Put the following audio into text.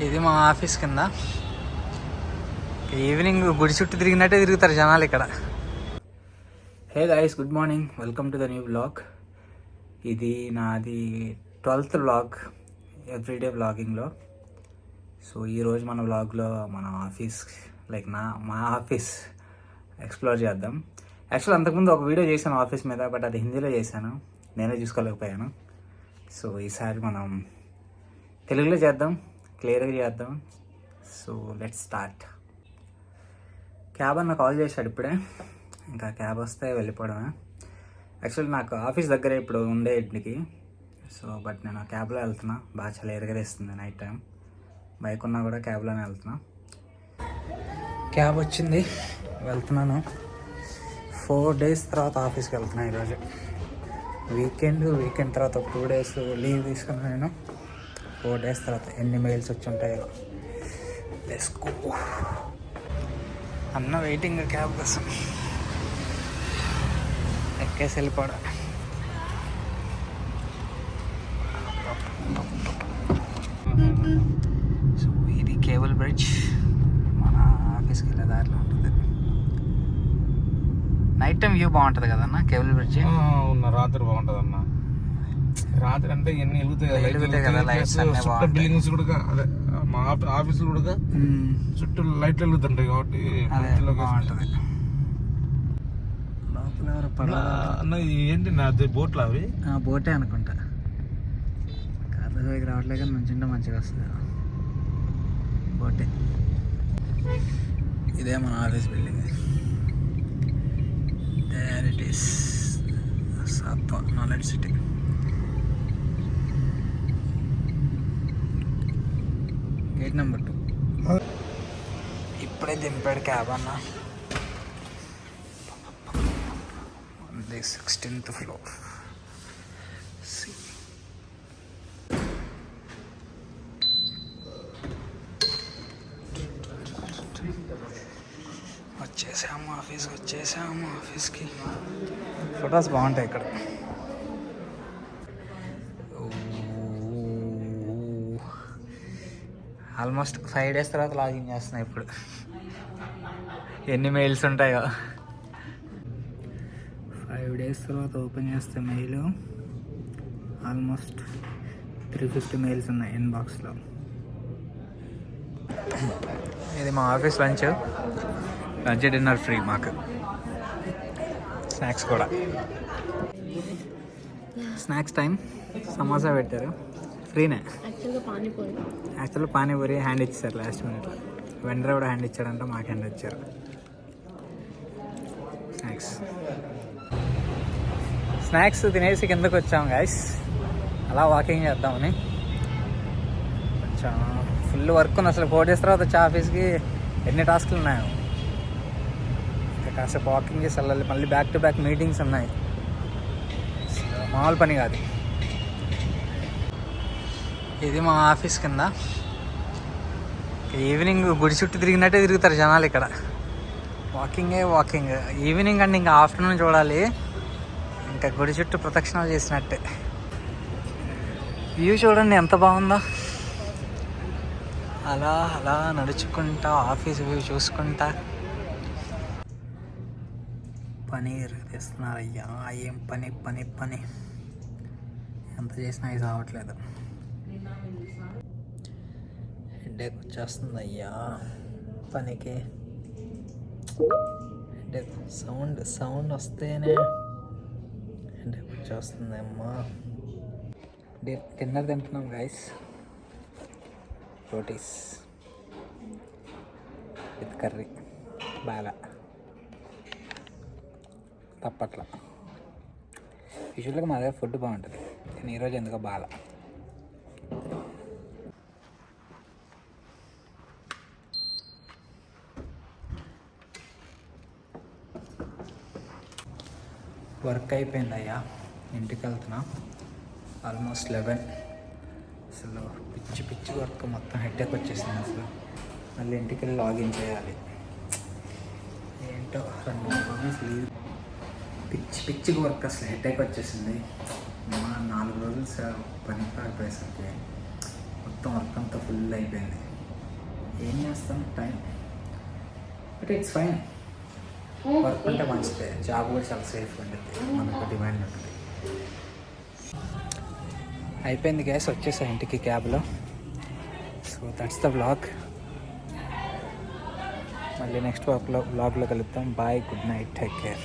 ఇది మా ఆఫీస్ కింద. ఈవినింగ్ గుడి చుట్టూ తిరిగినట్టే తిరుగుతారు జనాలు ఇక్కడ. Hey guys, good morning, welcome to the new vlog. ఇది నాది 12th వ్లాగ్, ఎవ్రీడే వ్లాగింగ్లో. సో ఈరోజు మన వ్లాగ్లో మన ఆఫీస్ మా ఆఫీస్ ఎక్స్ప్లోర్ చేద్దాం. యాక్చువల్ అంతకుముందు ఒక వీడియో చేశాను ఆఫీస్ మీద, బట్ అది హిందీలో చేశాను, నేనే చూసుకోలేకపోయాను. సో ఈసారి మనం తెలుగులో చేద్దాం, క్లియర్గా చేద్దాం. So let's start. క్యాబ్ అన్న కాల్ చేశాడు ఇప్పుడే, ఇంకా క్యాబ్ వస్తే వెళ్ళిపోవడమే. యాక్చువల్లీ నాకు ఆఫీస్ దగ్గర ఇప్పుడు ఉండే ఇంటికి. సో బట్ నేను క్యాబ్లో వెళ్తున్నా, బాగా చాలా ఎరగదేస్తుంది నైట్ టైం. బైక్ ఉన్నా కూడా క్యాబ్లోనే వెళ్తున్నా. క్యాబ్ వచ్చింది, వెళ్తున్నాను. 4 days తర్వాత ఆఫీస్కి వెళ్తున్నా ఈరోజు. వీకెండ్ తర్వాత 2 days లీవ్ తీసుకున్నాను నేను. 4 days తర్వాత ఎన్ని మెయిల్స్ వచ్చి ఉంటాయో. Let's go. అన్న వెయిటింగ్ క్యాబ్ కోసం, ఎక్కేసి వెళ్ళిపోవడం. సో ఇది కేబుల్ బ్రిడ్జ్, మన ఆఫీస్కి వెళ్ళే దారిలో ఉంటుంది. నైట్ టైం వ్యూ బాగుంటుంది కదన్న కేబుల్ బ్రిడ్జ్. రాత్రి బాగుంటుంది అన్న. రాత్రి అంటే ఎన్ని వెలుగుతాయి కదా లైట్స్, బిల్డింగ్స్ కూడా, అదే మా ఆఫీస్ కూడా చుట్టూ లైట్లు వెలుగుతుంటాయి కాబట్టి బాగుంటుంది. అన్న ఏంటి అది బోట్లు? అవి బోటే అనుకుంటా. కార్ల దగ్గర రావట్లే కానీ నుంచుంటే మంచిగా వస్తుంది. బోటే. ఇదే మన office building. There it is, Sapa Knowledge City. Gate number 2. ఇప్పుడే దింపాడు క్యాబ్ అన్న. On the 16th floor. See. వచ్చేసాము ఆఫీస్కి. ఫొటోస్ బాగుంటాయి ఇక్కడ. ఆల్మోస్ట్ 5 days తర్వాత లాగిన్ చేస్తున్నా ఇప్పుడు. ఎన్ని మెయిల్స్ ఉంటాయో. 5 days తర్వాత ఓపెన్ చేస్తే మెయిల్ ఆల్మోస్ట్ 350 మెయిల్స్ ఉన్నాయి ఇన్బాక్స్లో. ఇది మా ఆఫీస్ లంచ్ డిన్నర్ ఫ్రీ మాకు. స్నాక్స్ కూడా. స్నాక్స్ టైం సమోసా పెట్టారు, ఫ్రీనే. యాక్చువల్గా పానీపూరి హ్యాండ్ ఇచ్చారు లాస్ట్ మినిట్లో. వెండర్ కూడా హ్యాండ్ ఇచ్చాడంట, మాకు హ్యాండ్ ఇచ్చారు. స్నాక్స్ తినేసి కిందకు వచ్చాము గైస్, అలా వాకింగ్ చేద్దామని. కొంచెం ఫుల్ వర్క్ ఉంది అసలు. 4 days తర్వాత వచ్చే ఆఫీస్కి ఎన్ని టాస్క్లు ఉన్నాయో. కాసేపు వాకింగ్ చేసి వెళ్ళాలి, మళ్ళీ బ్యాక్ టు బ్యాక్ మీటింగ్స్ ఉన్నాయి. మామూలు పని కాదు. ఇది మా ఆఫీస్ కింద. ఈవినింగ్ గుడి చుట్టూ తిరిగినట్టే తిరుగుతారు జనాలు ఇక్కడ. వాకింగ్. ఈవినింగ్ అంటే ఇంకా ఆఫ్టర్నూన్ చూడాలి, ఇంకా గుడి చుట్టూ ప్రదక్షిణాలు చేసినట్టే. వ్యూ చూడండి ఎంత బాగుందో. అలా నడుచుకుంటా ఆఫీస్ వ్యూ చూసుకుంటా. పనీర్ తెస్తున్నారు. అయ్యా ఏం పని ఎంత చేసినా ఇది రావట్లేదు. హెడ్ఏక్ వచ్చేస్తుంది అయ్యా పనికి. హెడ్ఏక్ సౌండ్ వస్తేనే హెడ్ఏక్ వచ్చేస్తుంది అమ్మా. డిన్నర్ తింటున్నాం గైస్. రోటీస్ విత్ కర్రీ, బాగా తప్పట్లా. యూజువల్గా మా దగ్గర ఫుడ్ బాగుంటుంది, కానీ ఈరోజు ఎందుకో బాగా. వర్క్ అయిపోయింది అయ్యా, ఇంటికి వెళ్తున్నా. ఆల్మోస్ట్ 11. అసలు పిచ్చి వర్క్, మొత్తం హెడ్ఏక్ వచ్చేసింది అసలు. మళ్ళీ ఇంటికి వెళ్ళి లాగిన్ చేయాలి. ఏంటో 2-3 రోజులు లీవ్. పిచ్చిగా వర్క్, అసలు హెడ్ఏక్ వచ్చేసింది. 4 రోజులు పని అయిపోయేసరికి మొత్తం వర్క్ అంతా ఫుల్ అయిపోయింది. ఏం చేస్తాం time, but it's fine. Work అంటే మంచిదే, జాబ్ కూడా చాలా సేఫ్ ఉంటుంది, మనకు డిమాండ్ ఉంటుంది. అయిపోయింది గ్యాస్, వచ్చేసా ఇంటికి క్యాబ్లో. So that's the vlog. మళ్ళీ నెక్స్ట్ వ్లాగ్లో కలుద్దాం. Bye, good night, take care.